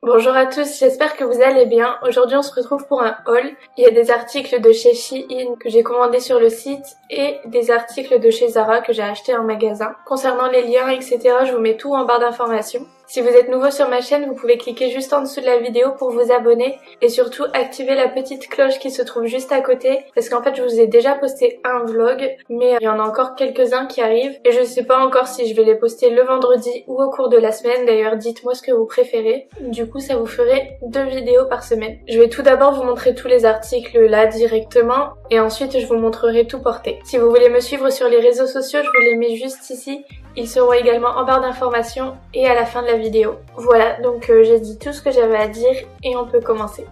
Bonjour à tous, j'espère que vous allez bien. Aujourd'hui on se retrouve pour un haul. Il y a des articles de chez Shein que j'ai commandés sur le site et des articles de chez Zara que j'ai achetés en magasin. Concernant les liens, etc., je vous mets tout en barre d'informations. Si vous êtes nouveau sur ma chaîne, vous pouvez cliquer juste en dessous de la vidéo pour vous abonner et surtout activer la petite cloche qui se trouve juste à côté parce qu'en fait je vous ai déjà posté un vlog mais il y en a encore quelques-uns qui arrivent et je sais pas encore si je vais les poster le vendredi ou au cours de la semaine. D'ailleurs dites-moi ce que vous préférez. Du coup ça vous ferait 2 vidéos par semaine. Je vais tout d'abord vous montrer tous les articles là directement et ensuite je vous montrerai tout porté. Si vous voulez me suivre sur les réseaux sociaux, je vous les mets juste ici. Ils seront également en barre d'informations et à la fin de la vidéo. Voilà, donc j'ai dit tout ce que j'avais à dire et on peut commencer.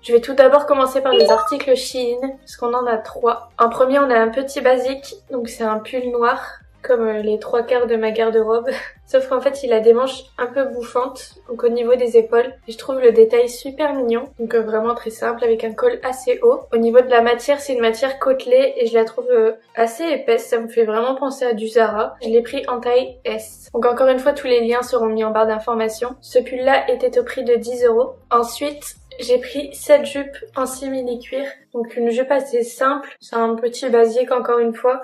Je vais tout d'abord commencer par les articles Shein, parce qu'on en a 3. En premier, on a un petit basique, donc c'est un pull noir, comme les 3/4 de ma garde-robe. Sauf qu'en fait, il a des manches un peu bouffantes, donc au niveau des épaules. Et je trouve le détail super mignon, donc vraiment très simple, avec un col assez haut. Au niveau de la matière, c'est une matière côtelée et je la trouve assez épaisse. Ça me fait vraiment penser à du Zara. Je l'ai pris en taille S. Donc encore une fois, tous les liens seront mis en barre d'informations. Ce pull-là était au prix de 10 €. Ensuite, j'ai pris cette jupe en simili-cuir, donc une jupe assez simple. C'est un petit basique encore une fois.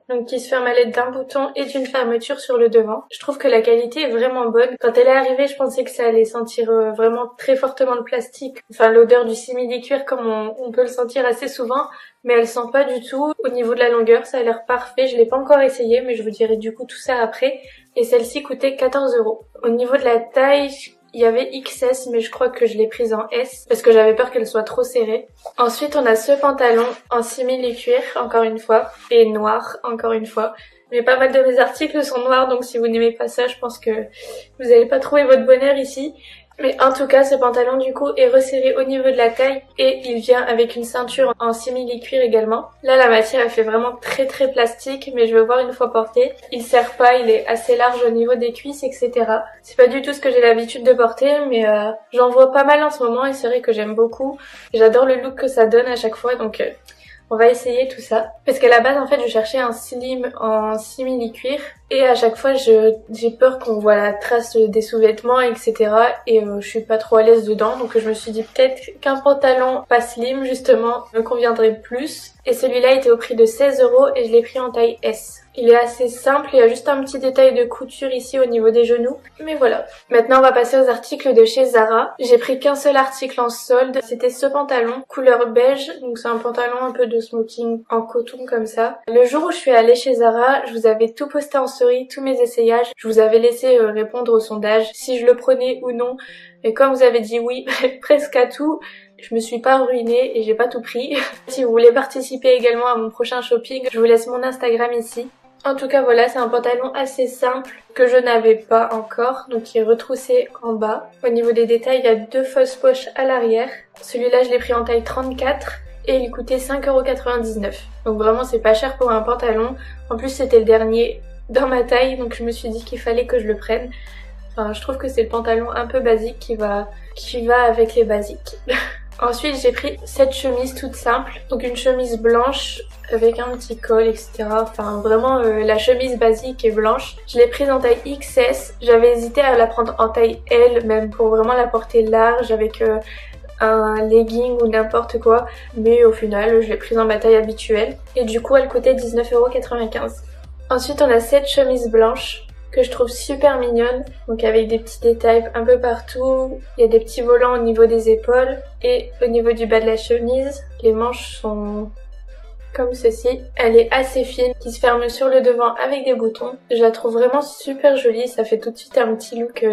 Donc qui se ferme à l'aide d'un bouton et d'une fermeture sur le devant. Je trouve que la qualité est vraiment bonne. Quand elle est arrivée, je pensais que ça allait sentir vraiment très fortement le plastique. Enfin l'odeur du simili-cuir comme on peut le sentir assez souvent, mais elle sent pas du tout. Au niveau de la longueur, ça a l'air parfait. Je l'ai pas encore essayé, mais je vous dirai du coup tout ça après. Et celle-ci coûtait 14 €. Au niveau de la taille, il y avait XS, mais je crois que je l'ai prise en S parce que j'avais peur qu'elle soit trop serrée. Ensuite, on a ce pantalon en simili-cuir, encore une fois, et noir, encore une fois. Mais pas mal de mes articles sont noirs, donc si vous n'aimez pas ça, je pense que vous n'allez pas trouver votre bonheur ici. Mais en tout cas, ce pantalon du coup est resserré au niveau de la taille et il vient avec une ceinture en simili-cuir également. Là, la matière elle fait vraiment très plastique, mais je vais voir une fois porté. Il serre pas, il est assez large au niveau des cuisses, etc. C'est pas du tout ce que j'ai l'habitude de porter, mais j'en vois pas mal en ce moment et c'est vrai que j'aime beaucoup. J'adore le look que ça donne à chaque fois, donc on va essayer tout ça. Parce qu'à la base, en fait, je cherchais un slim en simili-cuir. Et à chaque fois, j'ai peur qu'on voit la trace des sous-vêtements, etc. Et je suis pas trop à l'aise dedans. Donc je me suis dit peut-être qu'un pantalon pas slim, justement, me conviendrait plus. Et celui-là était au prix de 16 € et je l'ai pris en taille S. Il est assez simple, il y a juste un petit détail de couture ici au niveau des genoux. Mais voilà. Maintenant, on va passer aux articles de chez Zara. J'ai pris qu'un seul article en solde. C'était ce pantalon, couleur beige. Donc c'est un pantalon un peu de smoking en coton comme ça. Le jour où je suis allée chez Zara, je vous avais tout posté en story, tous mes essayages. Je vous avais laissé répondre au sondage, si je le prenais ou non. Et comme vous avez dit oui, presque à tout, je me suis pas ruinée et j'ai pas tout pris. Si vous voulez participer également à mon prochain shopping, je vous laisse mon Instagram ici. En tout cas voilà, c'est un pantalon assez simple que je n'avais pas encore, donc qui est retroussé en bas. Au niveau des détails, il y a 2 fausses poches à l'arrière. Celui-là je l'ai pris en taille 34 et il coûtait 5,99 €. Donc vraiment c'est pas cher pour un pantalon. En plus c'était le dernier dans ma taille, donc je me suis dit qu'il fallait que je le prenne. Enfin je trouve que c'est le pantalon un peu basique qui va avec les basiques. Ensuite j'ai pris cette chemise toute simple, donc une chemise blanche avec un petit col, etc. Enfin vraiment la chemise basique est blanche. Je l'ai prise en taille XS, j'avais hésité à la prendre en taille L même pour vraiment la porter large avec un legging ou n'importe quoi, mais au final je l'ai prise en ma taille habituelle et du coup elle coûtait 19,95 €. Ensuite on a cette chemise blanche que je trouve super mignonne, donc avec des petits détails un peu partout. Il y a des petits volants au niveau des épaules et au niveau du bas de la chemise. Les manches sont comme ceci. Elle est assez fine, qui se ferme sur le devant avec des boutons. Je la trouve vraiment super jolie, ça fait tout de suite un petit look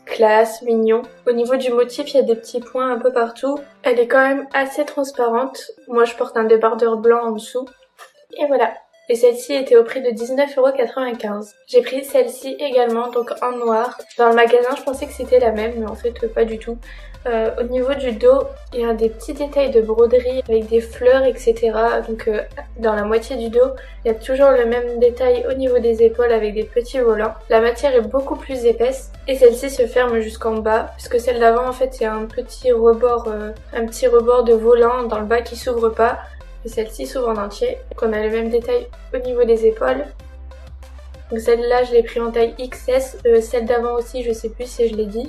classe, mignon. Au niveau du motif, il y a des petits points un peu partout. Elle est quand même assez transparente. Moi je porte un débardeur blanc en dessous. Et voilà. Et celle-ci était au prix de 19,95 €. J'ai pris celle-ci également, donc en noir. Dans le magasin, je pensais que c'était la même, mais en fait pas du tout. Au niveau du dos, il y a des petits détails de broderie avec des fleurs, etc. Donc dans la moitié du dos, il y a toujours le même détail au niveau des épaules avec des petits volants. La matière est beaucoup plus épaisse et celle-ci se ferme jusqu'en bas, puisque celle d'avant en fait c'est un petit rebord de volant dans le bas qui s'ouvre pas. et celle-ci s'ouvre en entier. Donc on a le même détail au niveau des épaules. Donc celle-là je l'ai pris en taille XS, celle d'avant aussi je sais plus si je l'ai dit.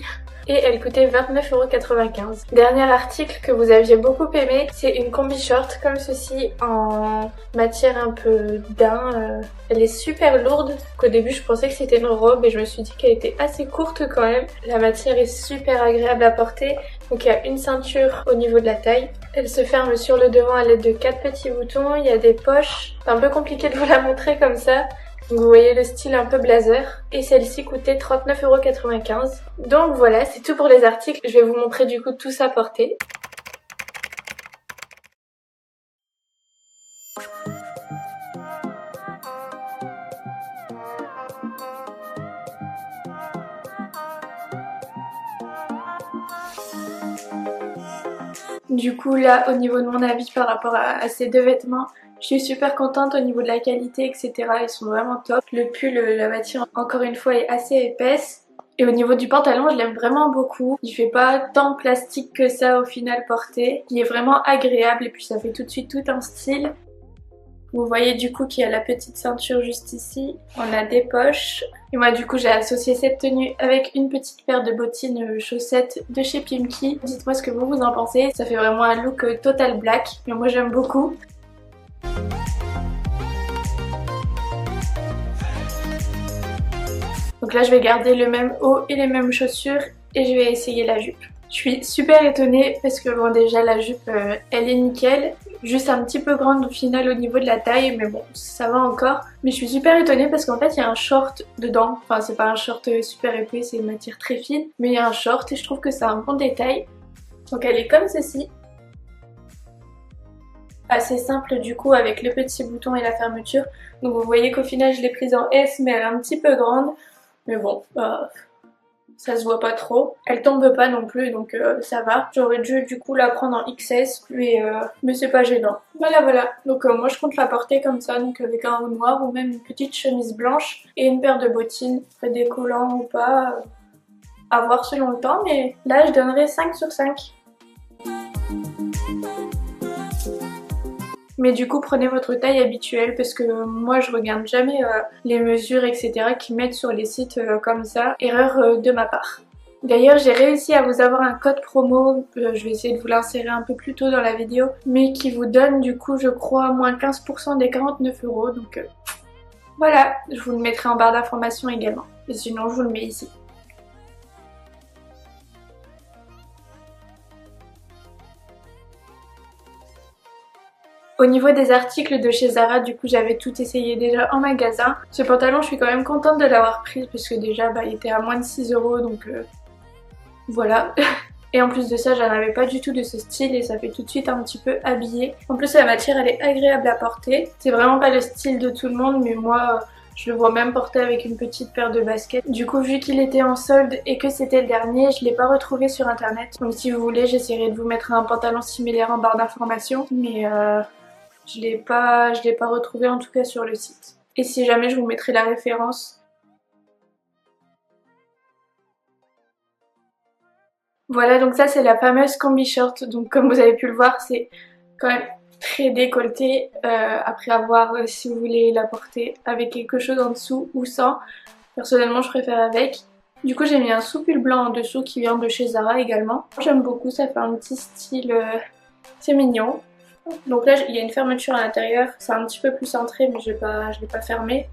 Et elle coûtait 29,95 €. Dernier article que vous aviez beaucoup aimé, c'est une combi short comme ceci en matière un peu daim. Elle est super lourde, qu'au début je pensais que c'était une robe et je me suis dit qu'elle était assez courte quand même. La matière est super agréable à porter, donc il y a une ceinture au niveau de la taille. Elle se ferme sur le devant à l'aide de 4 petits boutons, il y a des poches. C'est un peu compliqué de vous la montrer comme ça. Donc vous voyez le style un peu blazer. Et celle-ci coûtait 39,95 €. Donc voilà, c'est tout pour les articles. Je vais vous montrer du coup tout ça porté. Du coup là, au niveau de mon avis par rapport à ces deux vêtements, je suis super contente au niveau de la qualité, etc. Ils sont vraiment top. Le pull, la matière, encore une fois, est assez épaisse. Et au niveau du pantalon, je l'aime vraiment beaucoup. Il fait pas tant plastique que ça au final porté. Il est vraiment agréable et puis ça fait tout de suite tout un style. Vous voyez du coup qu'il y a la petite ceinture juste ici. On a des poches. Et moi du coup j'ai associé cette tenue avec une petite paire de bottines chaussettes de chez Pimkie. Dites-moi ce que vous en pensez. Ça fait vraiment un look total black. Mais moi j'aime beaucoup. Donc là je vais garder le même haut et les mêmes chaussures et je vais essayer la jupe. Je suis super étonnée parce que bon déjà la jupe elle est nickel, juste un petit peu grande au final au niveau de la taille mais bon ça va encore. Mais je suis super étonnée parce qu'en fait il y a un short dedans, enfin c'est pas un short super épais, c'est une matière très fine, mais il y a un short et je trouve que c'est un bon détail. Donc elle est comme ceci. Assez simple du coup avec le petit bouton et la fermeture. Donc vous voyez qu'au final je l'ai prise en S mais elle est un petit peu grande. Mais bon, ça se voit pas trop. Elle tombe pas non plus donc ça va. J'aurais dû du coup la prendre en XS mais c'est pas gênant. Voilà. Donc moi je compte la porter comme ça, donc avec un haut noir ou même une petite chemise blanche et une paire de bottines. Après des collants ou pas, à voir selon le temps. Mais là je donnerais 5 sur 5. Mais du coup prenez votre taille habituelle parce que moi je regarde jamais les mesures etc. qu'ils mettent sur les sites comme ça. Erreur de ma part. D'ailleurs j'ai réussi à vous avoir un code promo, je vais essayer de vous l'insérer un peu plus tôt dans la vidéo, mais qui vous donne du coup je crois moins 15% des 49 €. Donc voilà, je vous le mettrai en barre d'informations également. Et sinon je vous le mets ici. Au niveau des articles de chez Zara, du coup j'avais tout essayé déjà en magasin. Ce pantalon je suis quand même contente de l'avoir pris parce que déjà il était à moins de 6 € donc voilà. Et en plus de ça j'en avais pas du tout de ce style et ça fait tout de suite un petit peu habillé. En plus la matière elle est agréable à porter. C'est vraiment pas le style de tout le monde mais moi je le vois même porter avec une petite paire de baskets. Du coup vu qu'il était en solde et que c'était le dernier, je l'ai pas retrouvé sur internet. Donc si vous voulez j'essaierai de vous mettre un pantalon similaire en barre d'informations. Mais je l'ai pas retrouvé en tout cas sur le site. Et si jamais je vous mettrai la référence. Voilà donc ça c'est la fameuse combi short. Donc comme vous avez pu le voir c'est quand même très décolleté. Après avoir si vous voulez la porter avec quelque chose en dessous ou sans. Personnellement je préfère avec. Du coup j'ai mis un sous-pull blanc en dessous qui vient de chez Zara également. J'aime beaucoup, ça fait un petit style, c'est mignon. Donc là il y a une fermeture à l'intérieur, c'est un petit peu plus centré mais je l'ai pas fermé.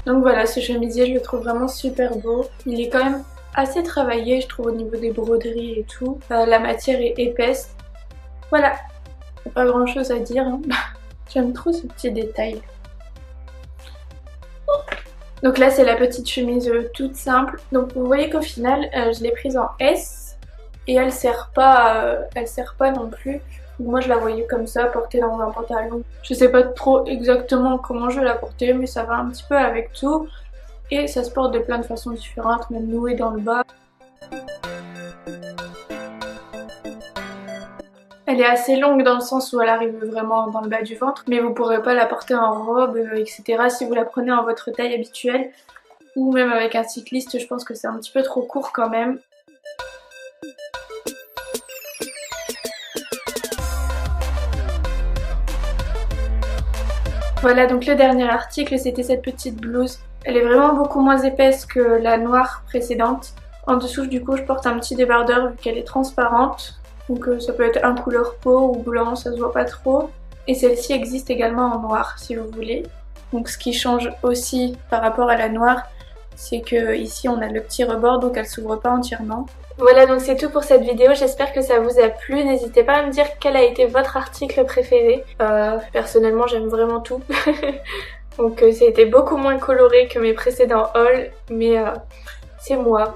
Donc voilà, ce chemisier je le trouve vraiment super beau. Il est quand même assez travaillé je trouve au niveau des broderies et tout. La matière est épaisse. Voilà, pas grand chose à dire. Hein. J'aime trop ce petit détail. Donc là c'est la petite chemise toute simple. Donc vous voyez qu'au final je l'ai prise en S et elle sert pas non plus. Moi je la voyais comme ça portée dans un pantalon. Je sais pas trop exactement comment je vais la porter mais ça va un petit peu avec tout. Et ça se porte de plein de façons différentes, même nouée dans le bas. Elle est assez longue dans le sens où elle arrive vraiment dans le bas du ventre, mais vous pourrez pas la porter en robe, etc. si vous la prenez en votre taille habituelle. Ou même avec un cycliste, je pense que c'est un petit peu trop court quand même. Voilà, donc le dernier article, c'était cette petite blouse. Elle est vraiment beaucoup moins épaisse que la noire précédente. En dessous, du coup, je porte un petit débardeur vu qu'elle est transparente. Donc ça peut être un couleur peau ou blanc, ça se voit pas trop. Et celle-ci existe également en noir si vous voulez. Donc ce qui change aussi par rapport à la noire, c'est que ici on a le petit rebord donc elle s'ouvre pas entièrement. Voilà, donc c'est tout pour cette vidéo, j'espère que ça vous a plu. N'hésitez pas à me dire quel a été votre article préféré. Personnellement j'aime vraiment tout. Donc ça a été beaucoup moins coloré que mes précédents hauls, mais c'est moi.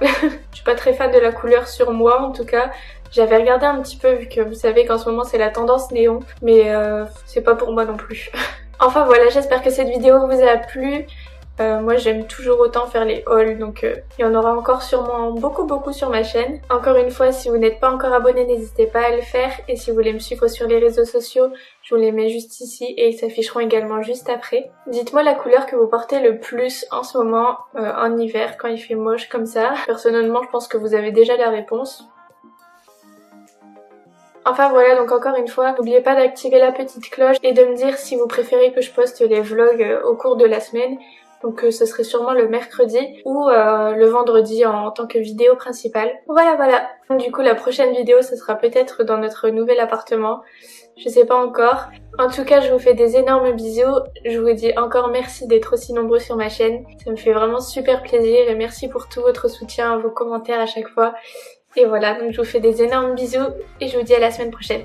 Je suis pas très fan de la couleur sur moi en tout cas. J'avais regardé un petit peu vu que vous savez qu'en ce moment c'est la tendance néon, mais c'est pas pour moi non plus. Enfin voilà, j'espère que cette vidéo vous a plu. Moi j'aime toujours autant faire les hauls, donc il y en aura encore sûrement beaucoup sur ma chaîne. Encore une fois, si vous n'êtes pas encore abonné, n'hésitez pas à le faire. Et si vous voulez me suivre sur les réseaux sociaux, je vous les mets juste ici et ils s'afficheront également juste après. Dites-moi la couleur que vous portez le plus en ce moment en hiver quand il fait moche comme ça. Personnellement, je pense que vous avez déjà la réponse. Enfin voilà, donc encore une fois, n'oubliez pas d'activer la petite cloche et de me dire si vous préférez que je poste les vlogs au cours de la semaine. Donc ce serait sûrement le mercredi ou le vendredi en tant que vidéo principale. Voilà. Du coup la prochaine vidéo ce sera peut-être dans notre nouvel appartement. Je sais pas encore. En tout cas je vous fais des énormes bisous. Je vous dis encore merci d'être aussi nombreux sur ma chaîne. Ça me fait vraiment super plaisir et merci pour tout votre soutien, vos commentaires à chaque fois. Et voilà, donc je vous fais des énormes bisous et je vous dis à la semaine prochaine.